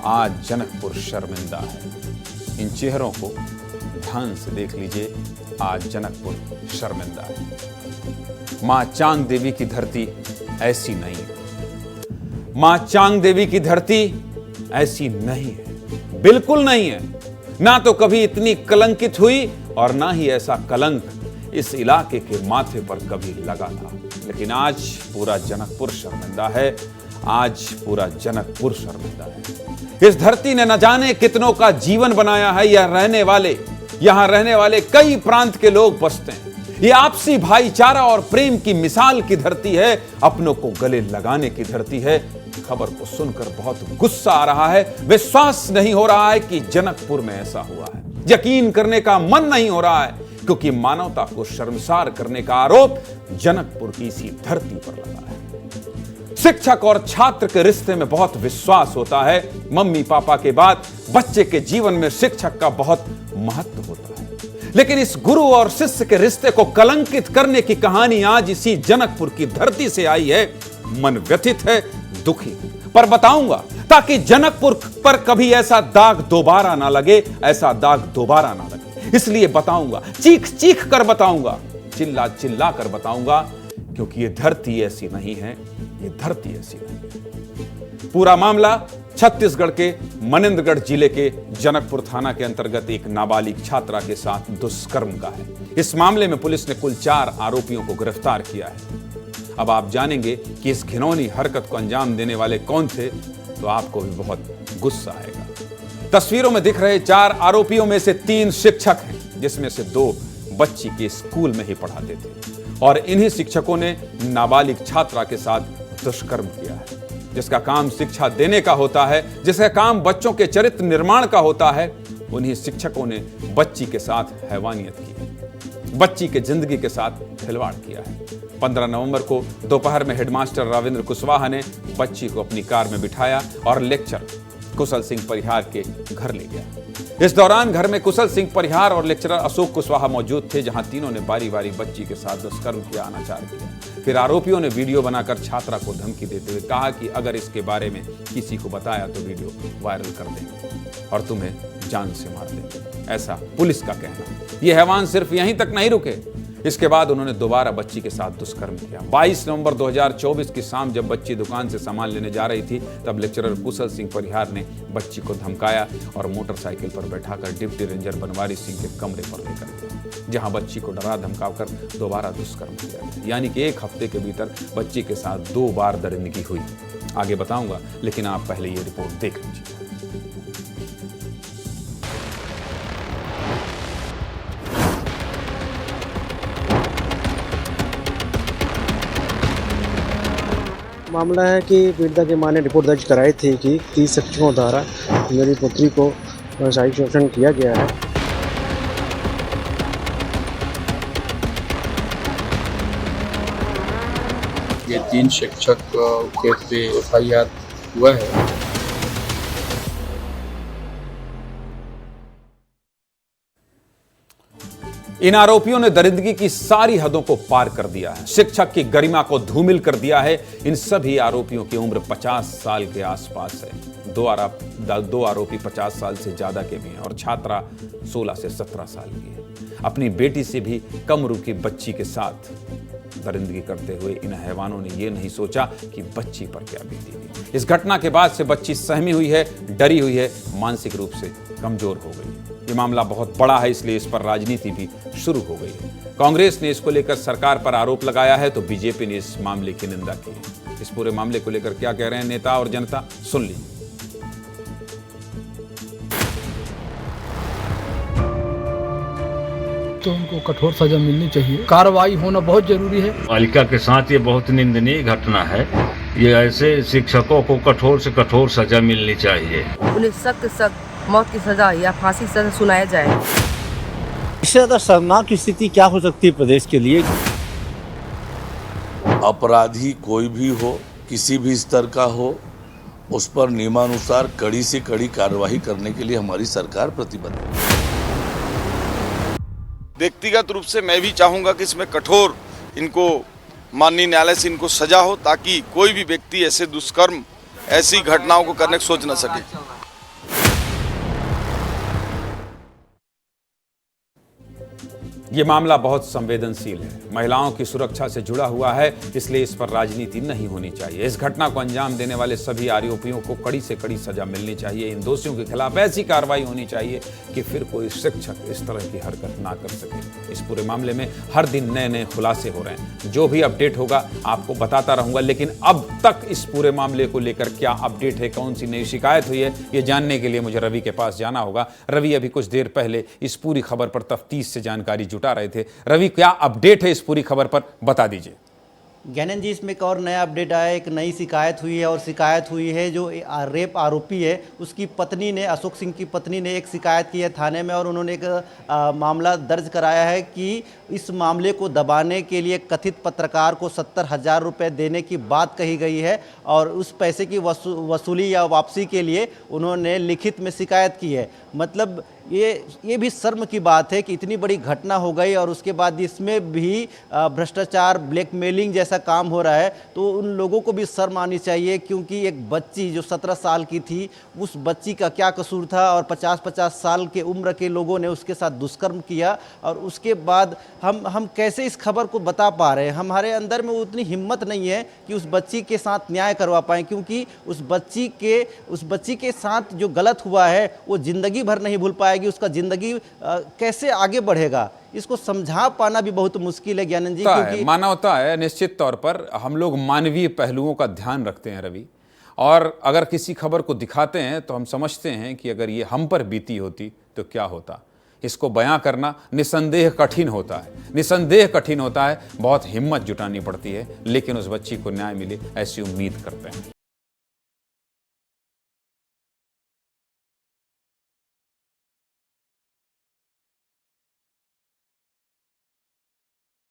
आज जनकपुर शर्मिंदा है। इन चेहरों को ध्यान से देख लीजिए, आज जनकपुर शर्मिंदा है। मां चांग देवी की धरती ऐसी नहीं है। मां चांग देवी की धरती ऐसी नहीं है, बिल्कुल नहीं है। ना तो कभी इतनी कलंकित हुई और ना ही ऐसा कलंक इस इलाके के माथे पर कभी लगा था। लेकिन आज पूरा जनकपुर शर्मिंदा है। आज पूरा जनकपुर शर्मिंदा है। इस धरती ने न जाने कितनों का जीवन बनाया है। यहां रहने वाले कई प्रांत के लोग बसते हैं। ये आपसी भाईचारा और प्रेम की मिसाल की धरती है। अपनों को गले लगाने की धरती है। खबर को सुनकर बहुत गुस्सा आ रहा है। विश्वास नहीं हो रहा है कि जनकपुर में ऐसा हुआ है। यकीन करने का मन नहीं हो रहा है, क्योंकि मानवता को शर्मसार करने का आरोप जनकपुर की इसी धरती पर लगा है। शिक्षक और छात्र के रिश्ते में बहुत विश्वास होता है। मम्मी पापा के बाद बच्चे के जीवन में शिक्षक का बहुत महत्व होता है। लेकिन इस गुरु और शिष्य के रिश्ते को कलंकित करने की कहानी आज इसी जनकपुर की धरती से आई है। मन व्यथित है, दुखी, पर बताऊंगा ताकि जनकपुर पर कभी ऐसा दाग दोबारा ना लगे, ऐसा दाग दोबारा ना लगे। इसलिए बताऊंगा, चीख चीख कर बताऊंगा, चिल्ला चिल्ला कर बताऊंगा, क्योंकि ये धरती ऐसी नहीं है। ये धरती ऐसी नहीं है। पूरा मामला छत्तीसगढ़ के मनेन्द्रगढ़ जिले के जनकपुर थाना के अंतर्गत एक नाबालिग छात्रा के साथ दुष्कर्म का है। इस मामले में पुलिस ने कुल 4 आरोपियों को गिरफ्तार किया है। अब आप जानेंगे कि इस घिनौनी हरकत को अंजाम देने वाले कौन थे, तो आपको भी बहुत गुस्सा आएगा। तस्वीरों में दिख रहे 4 आरोपियों में से 3 शिक्षक हैं, जिसमें से 2 बच्ची के स्कूल में ही पढ़ाते थे। और इन्हीं शिक्षकों ने नाबालिग छात्रा के साथ दुष्कर्म किया है। जिसका काम शिक्षा देने का होता है, जिसका काम बच्चों के चरित्र निर्माण का होता है, उन्हीं शिक्षकों ने बच्ची के साथ हैवानियत की है, बच्ची के जिंदगी के साथ खिलवाड़ किया है। 15 नवंबर को दोपहर में हेडमास्टर रविंद्र कुशवाहा ने बच्ची को अपनी कार में बिठाया और लेक्चर कुशल सिंह परिहार के घर ले गया। इस दौरान घर में कुशल सिंह परिहार और लेक्चरर अशोक कुशवाहा मौजूद थे, जहां तीनों ने बारी बारी बच्ची के साथ दुष्कर्म किया, अनाचार किया। फिर आरोपियों ने वीडियो बनाकर छात्रा को धमकी देते हुए कहा कि अगर इसके बारे में किसी को बताया तो वीडियो वायरल कर देंगे और तुम्हें जान से मार देंगे, ऐसा पुलिस का कहना। यह हैवान सिर्फ यहीं तक नहीं रुके। इसके बाद उन्होंने दोबारा बच्ची के साथ दुष्कर्म किया। 22 नवंबर 2024 की शाम जब बच्ची दुकान से सामान लेने जा रही थी, तब लेक्चरर कुशल सिंह परिहार ने बच्ची को धमकाया और मोटरसाइकिल पर बैठाकर डिप्टी रेंजर बनवारी सिंह के कमरे पर लेकर गया, जहां बच्ची को डरा धमकाकर दोबारा दुष्कर्म किया गया। यानी कि 1 हफ्ते के भीतर बच्ची के साथ 2 बार दरिंदगी हुई। आगे बताऊंगा, लेकिन आप पहले ये रिपोर्ट देख लीजिए। मामला है कि पीड़िता की मां ने रिपोर्ट दर्ज कराई थी कि 30 शिक्षकों द्वारा मेरी पुत्री को शारीरिक शोषण किया गया है। ये 3 शिक्षक के पे FIR हुआ है। इन आरोपियों ने दरिंदगी की सारी हदों को पार कर दिया है, शिक्षक की गरिमा को धूमिल कर दिया है। इन सभी आरोपियों की उम्र 50 साल के आसपास है। 2 आरोपी 50 साल से ज्यादा के भी हैं और छात्रा 16 से 17 साल की है। अपनी बेटी से भी कम उम्र की बच्ची के साथ दरिंदगी करते हुए इन हैवानों ने यह नहीं सोचा कि बच्ची पर क्या बीतेगी। इस घटना के बाद से बच्ची सहमी हुई है, डरी हुई है, मानसिक रूप से कमजोर हो गई है। ये मामला बहुत बड़ा है, इसलिए इस पर राजनीति भी शुरू हो गई है। कांग्रेस ने इसको लेकर सरकार पर आरोप लगाया है, तो बीजेपी ने इस मामले की निंदा की है। इस पूरे मामले को लेकर क्या कह रहे हैं नेता और जनता, सुन लीजिए। तो उनको कठोर सजा मिलनी चाहिए, कार्रवाई होना बहुत जरूरी है। बालिका के साथ ये बहुत निंदनीय घटना है। ये ऐसे शिक्षकों को कठोर से कठोर सजा मिलनी चाहिए। उन्हें सख्त मौत की सजा या फांसी की सजा सुनाया जाए। इससे ज्यादा शर्मनाक स्थिति क्या हो सकती है प्रदेश के लिए? अपराधी कोई भी हो, किसी भी स्तर का हो, उस पर नियमानुसार कड़ी से कड़ी कार्रवाई करने के लिए हमारी सरकार प्रतिबद्ध है। व्यक्तिगत रूप से मैं भी चाहूँगा कि इसमें कठोर इनको माननीय न्यायालय से इनको सजा हो, ताकि कोई भी व्यक्ति ऐसे दुष्कर्म, ऐसी घटनाओं को करने की सोच न सके। ये मामला बहुत संवेदनशील है, महिलाओं की सुरक्षा से जुड़ा हुआ है, इसलिए इस पर राजनीति नहीं होनी चाहिए। इस घटना को अंजाम देने वाले सभी आरोपियों को कड़ी से कड़ी सजा मिलनी चाहिए। इन दोषियों के खिलाफ ऐसी कार्रवाई होनी चाहिए कि फिर कोई शिक्षक इस तरह की हरकत ना कर सके। इस पूरे मामले में हर दिन नए नए खुलासे हो रहे हैं। जो भी अपडेट होगा आपको बताता रहूंगा, लेकिन अब तक इस पूरे मामले को लेकर क्या अपडेट है, कौन सी नई शिकायत हुई है, ये जानने के लिए मुझे रवि के पास जाना होगा। रवि अभी कुछ देर पहले इस पूरी खबर पर तफ्तीश से जानकारी जुटा रहे थे। रवि, क्या अपडेट है इस पूरी खबर पर, बता दीजिए। ज्ञानंद जी, इसमें एक और नया अपडेट आया, एक नई शिकायत हुई है और शिकायत हुई है जो रेप आरोपी है उसकी पत्नी ने, अशोक सिंह की पत्नी ने एक शिकायत की है थाने में और उन्होंने एक मामला दर्ज कराया है कि इस मामले को दबाने के लिए कथित पत्रकार को 70,000 रुपये देने की बात कही गई है और उस पैसे की वसूली या वापसी के लिए उन्होंने लिखित में शिकायत की है। मतलब ये भी शर्म की बात है कि इतनी बड़ी घटना हो गई और उसके बाद इसमें भी भ्रष्टाचार, ब्लैकमेलिंग जैसा काम हो रहा है, तो उन लोगों को भी शर्म आनी चाहिए, क्योंकि एक बच्ची जो 17 साल की थी, उस बच्ची का क्या कसूर था और 50-50 साल के उम्र के लोगों ने उसके साथ दुष्कर्म किया। और उसके बाद हम कैसे इस खबर को बता पा रहे हैं? हमारे अंदर में उतनी हिम्मत नहीं है कि उस बच्ची के साथ न्याय करवा पाएँ, क्योंकि उस बच्ची के साथ जो गलत हुआ है वो ज़िंदगी भर नहीं भूल पाएगी। उसका ज़िंदगी कैसे आगे बढ़ेगा, इसको समझा पाना भी बहुत मुश्किल है ज्ञानंद जी, क्योंकि मानवता है। निश्चित तौर पर हम लोग मानवीय पहलुओं का ध्यान रखते हैं रवि, और अगर किसी खबर को दिखाते हैं तो हम समझते हैं कि अगर ये हम पर बीती होती तो क्या होता। इसको बयां करना निसंदेह कठिन होता है, निसंदेह कठिन होता है, बहुत हिम्मत जुटानी पड़ती है, लेकिन उस बच्ची को न्याय मिले ऐसी उम्मीद करते हैं।